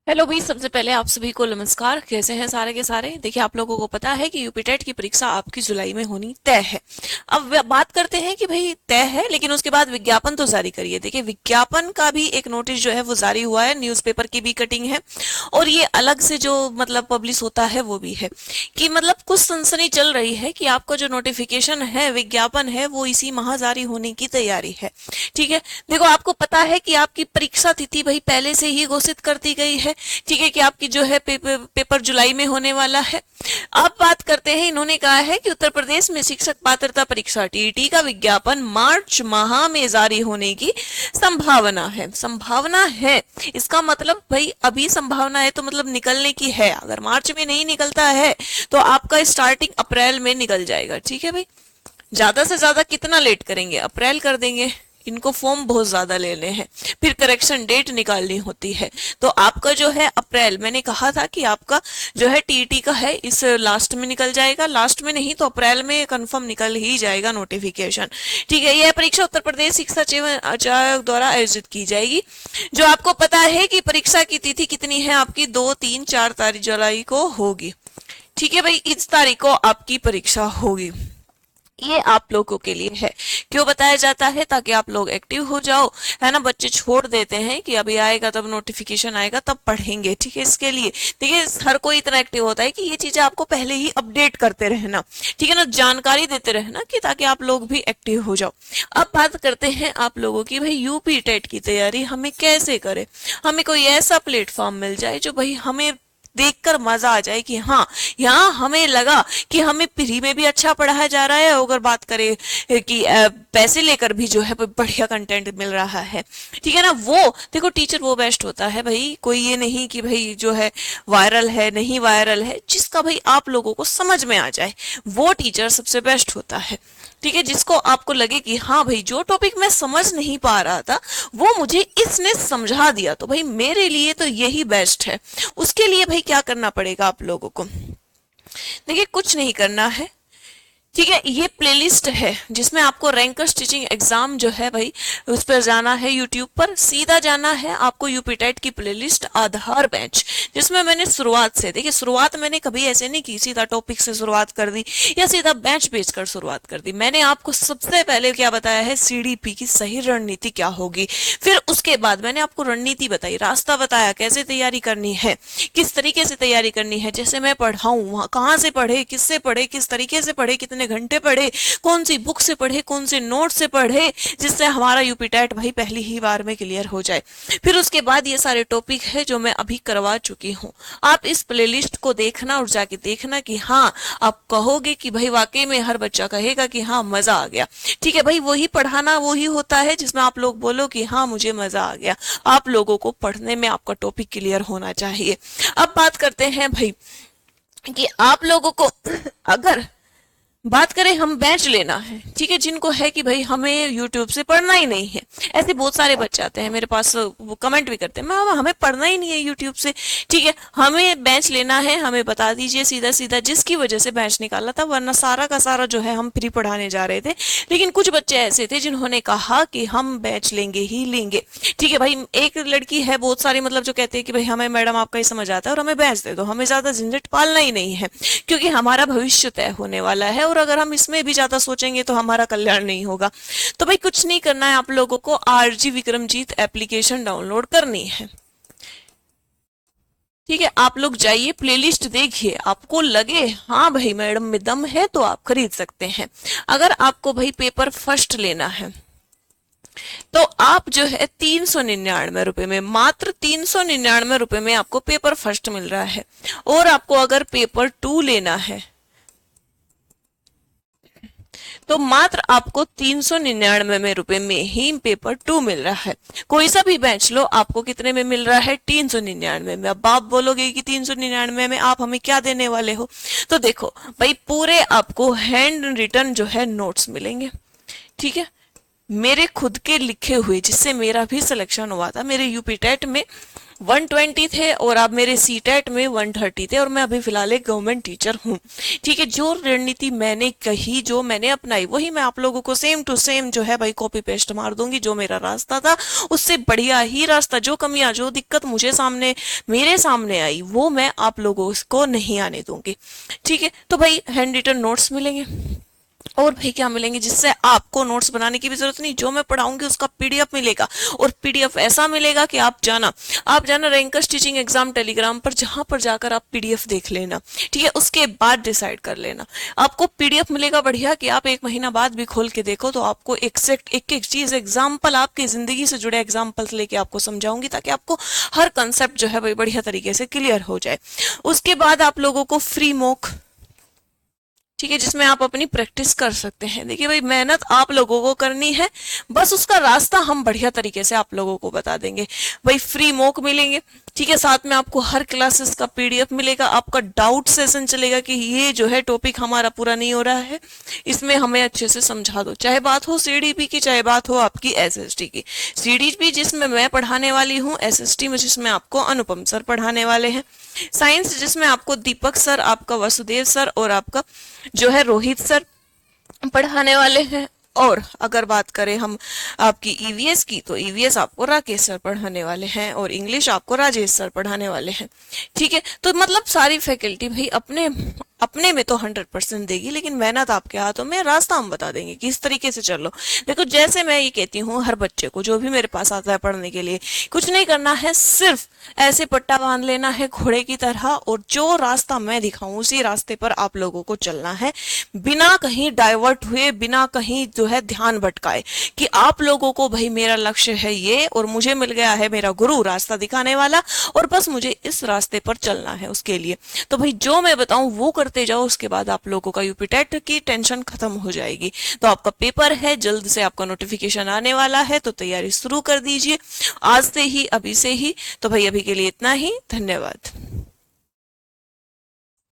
Hello भाई, सबसे पहले आप सभी को नमस्कार। कैसे हैं सारे के सारे। देखिए, आप लोगों को पता है कि यूपी टेट की परीक्षा आपकी जुलाई में होनी तय है। अब बात करते हैं कि भाई तय है, लेकिन उसके बाद विज्ञापन तो जारी करिए। देखिए, विज्ञापन का भी एक नोटिस जो है वो जारी हुआ है, न्यूज़पेपर की भी कटिंग है और ये अलग से जो मतलब पब्लिश होता है वो भी है कि मतलब कुछ सनसनी चल रही है कि आपका जो नोटिफिकेशन है, विज्ञापन है, वो इसी माह जारी होने की तैयारी है। ठीक है। देखो, आपको पता है कि आपकी परीक्षा तिथि भाई पहले से ही घोषित कर दी गई है। ठीक है, कि आपकी जो है पेपर जुलाई में होने वाला है। अब बात करते हैं, इन्होंने कहा है कि उत्तर प्रदेश में शिक्षक पात्रता परीक्षा टीईटी का विज्ञापन मार्च माह में जारी होने की संभावना है। संभावना है, इसका मतलब भाई अभी संभावना है तो मतलब निकलने की है। अगर मार्च में नहीं निकलता है तो आपका स्टार्टिंग अप्रैल में निकल जाएगा। ठीक है भाई, ज्यादा से ज्यादा कितना लेट करेंगे, अप्रैल कर देंगे। इनको फॉर्म बहुत ज्यादा लेने हैं, फिर करेक्शन डेट निकालनी होती है। तो आपका जो है अप्रैल, मैंने कहा था कि आपका जो है टीईटी का है इस लास्ट में निकल जाएगा। लास्ट में नहीं तो अप्रैल में कंफर्म निकल ही जाएगा नोटिफिकेशन। ठीक है। यह परीक्षा उत्तर प्रदेश शिक्षा चयन आयोग द्वारा आयोजित की जाएगी। जो आपको पता है कि परीक्षा की तिथि कितनी है आपकी, 2, 3, 4 तारीख जुलाई को होगी। ठीक है भाई, इस तारीख को आपकी परीक्षा होगी। ये आप लोगों के लिए है। क्यों बताया जाता है? ताकि आप लोग एक्टिव हो जाओ, है ना। बच्चे छोड़ देते हैं कि अभी आएगा तब नोटिफिकेशन आएगा तब पढ़ेंगे। ठीक है, इसके लिए देखिए हर कोई इतना एक्टिव होता है कि ये चीजें आपको पहले ही अपडेट करते रहना, ठीक है ना, जानकारी देते रहना कि ताकि आप लोग भी एक्टिव हो जाओ। अब बात करते हैं आप लोगों की, भाई यूपी टेट की तैयारी हमें कैसे करें। हमें कोई ऐसा प्लेटफॉर्म मिल जाए जो भाई हमें देखकर मजा आ जाए कि हाँ, यहाँ हमें लगा कि हमें फ्री में भी अच्छा पढ़ाया जा रहा है। अगर बात करें कि पैसे लेकर भी जो है बढ़िया कंटेंट मिल रहा है। ठीक है ना। वो देखो, टीचर वो बेस्ट होता है भाई, कोई ये नहीं कि भाई जो है वायरल है नहीं वायरल है, जिसका भाई आप लोगों को समझ में आ जाए वो टीचर सबसे बेस्ट होता है। ठीक है, जिसको आपको लगे कि हाँ भाई जो टॉपिक मैं समझ नहीं पा रहा था वो मुझे इसने समझा दिया, तो भाई मेरे लिए तो यही बेस्ट है। उसके लिए भाई क्या करना पड़ेगा आप लोगों को? देखिए, कुछ नहीं करना है। ठीक है, ये प्लेलिस्ट है जिसमें आपको रैंकर स्टिचिंग एग्जाम जो है भाई उस पर जाना है। यूट्यूब पर सीधा जाना है आपको, यूपी टेट की प्लेलिस्ट आधार बैच, जिसमें मैंने शुरुआत से, देखिए शुरुआत मैंने कभी ऐसे नहीं की सीधा टॉपिक से शुरुआत कर दी या सीधा बैच बेच कर शुरुआत कर दी। मैंने आपको सबसे पहले क्या बताया है, सीडीपी की सही रणनीति क्या होगी। फिर उसके बाद मैंने आपको रणनीति बताई, रास्ता बताया कैसे तैयारी करनी है, किस तरीके से तैयारी करनी है। जैसे मैं पढ़ाऊं वहां कहाँ से पढ़े, किससे पढ़े, किस तरीके से पढ़े, कितने घंटे पढ़े, कौन सी बुक से पढ़े, कौन से नोट से पढ़े, जिससे हमारा यूपी टेट भाई पहली ही बार में क्लियर हो जाए। फिर उसके बाद ये सारे टॉपिक है जो मैं अभी करवा चुकी हूँ। आप इस प्लेलिस्ट को देखना और जाके देखना कि हाँ, आप कहोगे कि भाई वाकई में, हर बच्चा कहेगा कि हाँ मजा आ गया। ठीक है भाई, वही पढ़ाना वही होता है जिसमें आप लोग बोलो कि हाँ मुझे मजा आ गया। आप लोगों को पढ़ने में आपका टॉपिक क्लियर होना चाहिए। अब बात करते हैं भाई कि आप लोगों को अगर बात करें, हम बैच लेना है, ठीक है, जिनको है कि भाई हमें यूट्यूब से पढ़ना ही नहीं है। ऐसे बहुत सारे बच्चे आते हैं मेरे पास, वो कमेंट भी करते हैं, मैम हमें पढ़ना ही नहीं है यूट्यूब से। ठीक है, हमें बैच लेना है, हमें बता दीजिए सीधा सीधा जिसकी वजह से बैच निकाला था, वरना सारा का सारा जो है हम फ्री पढ़ाने जा रहे थे। लेकिन कुछ बच्चे ऐसे थे जिन्होंने कहा कि हम बैच लेंगे ही लेंगे। ठीक है भाई, एक लड़की है, बहुत सारी मतलब जो कहते हैं कि भाई हमें मैडम आपका ही समझ आता है और हमें बैच दे दो, हमें ज्यादा झंझट पालना ही नहीं है, क्योंकि हमारा भविष्य तय होने वाला है और अगर हम इसमें भी ज्यादा सोचेंगे तो हमारा कल्याण नहीं होगा। तो भाई कुछ नहीं करना है, आप लोगों को आरजी विक्रमजीत एप्लीकेशन डाउनलोड करनी है। ठीक है, आप लोग जाइए, प्लेलिस्ट देखिए, आपको लगे हाँ भाई मैडम में दम है तो आप खरीद सकते हैं। अगर आपको भाई पेपर फर्स्ट लेना है तो आप जो है 399 रुपए में, मात्र 399 रुपए में आपको पेपर फर्स्ट मिल रहा है। और आपको अगर पेपर टू लेना है तो मात्र आपको 399 रुपए में ही पेपर टू मिल रहा है। कोई सा भी बैच लो, आपको कितने में मिल रहा है? 399 में। अब आप बोलोगे कि 399 में आप हमें क्या देने वाले हो, तो देखो भाई पूरे आपको हैंड रिटन जो है नोट्स मिलेंगे। ठीक है, मेरे खुद के लिखे हुए, जिससे मेरा भी सिलेक्शन हुआ था। मेरे यूपी टेट में 120 थे और अब मेरे सी टेट में 130 थे, और मैं अभी फिलहाल एक गवर्नमेंट टीचर हूँ। ठीक है, जो रणनीति मैंने कही, जो मैंने अपनाई, वही मैं आप लोगों को सेम टू सेम जो है भाई कॉपी पेस्ट मार दूंगी। जो मेरा रास्ता था उससे बढ़िया ही रास्ता, जो कमियां जो दिक्कत मुझे मेरे सामने आई, वो मैं आप लोगों को नहीं आने दूंगी। ठीक है, तो भाई हैंड रिटन नोट्स मिलेंगे, और भाई क्या मिलेंगे, जिससे आपको नोट्स बनाने की भी जरूरत नहीं। जो मैं पढ़ाऊंगी उसका पीडीएफ मिलेगा, और पीडीएफ ऐसा मिलेगा कि आप जाना रैंकर्स टीचिंग एग्जाम टेलीग्राम पर, जहां पर जाकर आप पीडीएफ देख लेना। ठीक है, उसके बाद डिसाइड कर लेना। आपको पीडीएफ मिलेगा बढ़िया, कि आप 1 महीना बाद भी खोल के देखो तो आपको एग्जैक्ट एक एक चीज एग्जाम्पल, आपकी जिंदगी से जुड़े एग्जाम्पल्स लेके आपको समझाऊंगी, ताकि आपको हर कंसेप्ट जो है भाई बढ़िया तरीके से क्लियर हो जाए। उसके बाद आप लोगों को फ्री मॉक, ठीक है, जिसमें आप अपनी प्रैक्टिस कर सकते हैं। देखिए भाई, मेहनत आप लोगों को करनी है, बस उसका रास्ता हम बढ़िया तरीके से आप लोगों को बता देंगे। भाई फ्री मॉक मिलेंगे, ठीक है, साथ में आपको हर क्लासेस का पीडीएफ मिलेगा। आपका डाउट सेशन चलेगा कि ये जो है टॉपिक हमारा पूरा नहीं हो रहा है, इसमें हमें अच्छे से समझा दो। चाहे बात हो सीडीपी की, चाहे बात हो आपकी एसएसटी की। सीडीपी जिसमें मैं पढ़ाने वाली हूँ, एसएसटी में जिसमें आपको अनुपम सर पढ़ाने वाले हैं, साइंस जिसमें आपको दीपक सर, आपका वसुदेव सर और आपका जो है रोहित सर पढ़ाने वाले हैं। और अगर बात करें हम आपकी ईवीएस की, तो ईवीएस आपको राकेश सर पढ़ाने वाले हैं, और इंग्लिश आपको राजेश सर पढ़ाने वाले हैं। ठीक है, तो मतलब सारी फैकल्टी भाई अपने अपने में तो 100% देगी, लेकिन मेहनत आपके हाथों में, रास्ता हम बता देंगे कि इस तरीके से चलो। देखो, जैसे मैं ये कहती हूँ हर बच्चे को जो भी मेरे पास आता है पढ़ने के लिए, कुछ नहीं करना है, सिर्फ ऐसे पट्टा बांध लेना है घोड़े की तरह, और जो रास्ता मैं दिखाऊं उसी रास्ते पर आप लोगों को चलना है, बिना कहीं डाइवर्ट हुए, बिना कहीं जो है ध्यान भटकाए कि आप लोगों को भाई मेरा लक्ष्य है ये, और मुझे मिल गया है मेरा गुरु रास्ता दिखाने वाला, और बस मुझे इस रास्ते पर चलना है उसके लिए। तो भाई जो मैं बताऊं वो करते जाओ, उसके बाद आप लोगों का यूपी टेट की टेंशन खत्म हो जाएगी। तो आपका पेपर है, जल्द से आपका नोटिफिकेशन आने वाला है, तो तैयारी शुरू कर दीजिए आज से ही, अभी से ही। तो भाई अभी के लिए इतना ही, धन्यवाद।